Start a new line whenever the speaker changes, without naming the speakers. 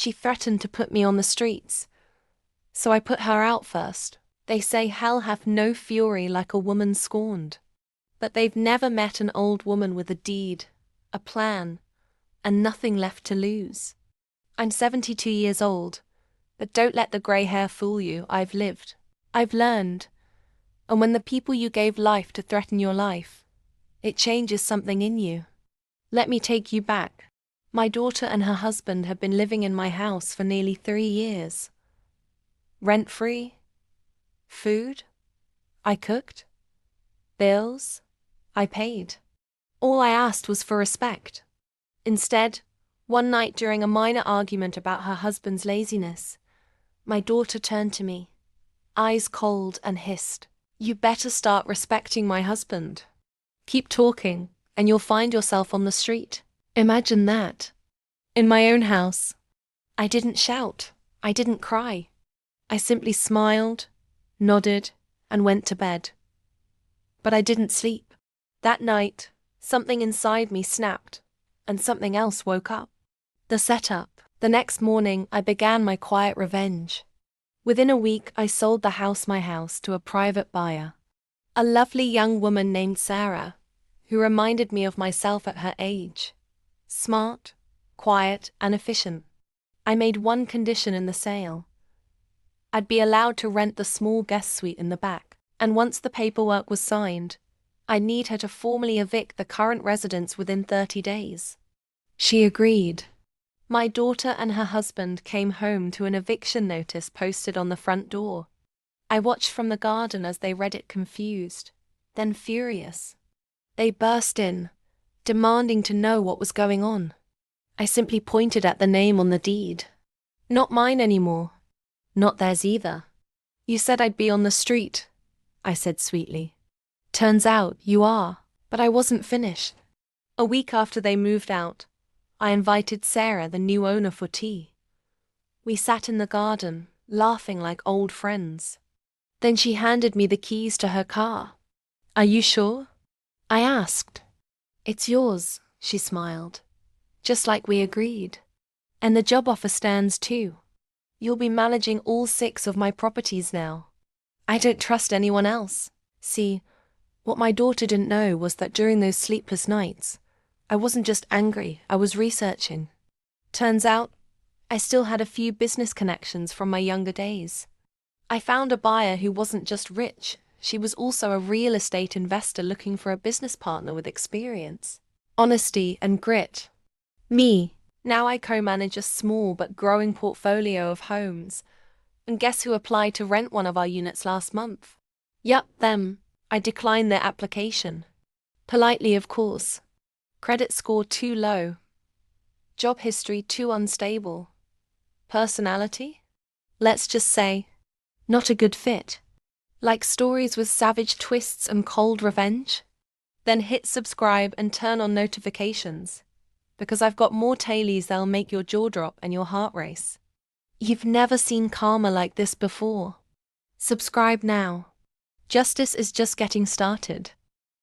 She threatened to put me on the streets. So I put her out first. They say hell hath no fury like a woman scorned. But they've never met an old woman with a deed, a plan, and nothing left to lose. I'm 72 years old, but don't let the grey hair fool you. I've lived. I've learned. And when the people you gave life to threaten your life, it changes something in you. Let me take you back. My daughter and her husband have been living in my house for nearly 3 years. Rent-free. Food. I cooked. Bills. I paid. All I asked was for respect. Instead, one night during a minor argument about her husband's laziness, my daughter turned to me, eyes cold, and hissed, "You better start respecting my husband. Keep talking, and you'll find yourself on the street." Imagine that. In my own house. I didn't shout. I didn't cry. I simply smiled, nodded, and went to bed. But I didn't sleep. That night, something inside me snapped, and something else woke up. The setup. The next morning, I began my quiet revenge. Within a week, I sold the house my house to a private buyer. A lovely young woman named Sarah, who reminded me of myself at her age. Smart, quiet, and efficient. I made one condition in the sale. I'd be allowed to rent the small guest suite in the back, and once the paperwork was signed, I'd need her to formally evict the current residents within 30 days. She agreed. My daughter and her husband came home to an eviction notice posted on the front door. I watched from the garden as they read it confused, then furious. They burst in, demanding to know what was going on. I simply pointed at the name on the deed. Not mine anymore. Not theirs either. "You said I'd be on the street," I said sweetly. "Turns out you are." But I wasn't finished. A week after they moved out, I invited Sarah, the new owner, for tea. We sat in the garden, laughing like old friends. Then she handed me the keys to her car. "Are you sure?" I asked. "It's yours," she smiled. "Just like we agreed. And the job offer stands too. You'll be managing all 6 of my properties now. I don't trust anyone else." See, what my daughter didn't know was that during those sleepless nights, I wasn't just angry, I was researching. Turns out, I still had a few business connections from my younger days. I found a buyer who wasn't just rich, she was also a real estate investor looking for a business partner with experience, honesty, and grit. Me. Now I co-manage a small but growing portfolio of homes. And guess who applied to rent one of our units last month? Yup, them. I declined their application. Politely, of course. Credit score too low. Job history too unstable. Personality? Let's just say, not a good fit. Like stories with savage twists and cold revenge? Then hit subscribe and turn on notifications, because I've got more tailies that'll make your jaw drop and your heart race. You've never seen karma like this before. Subscribe now. Justice is just getting started.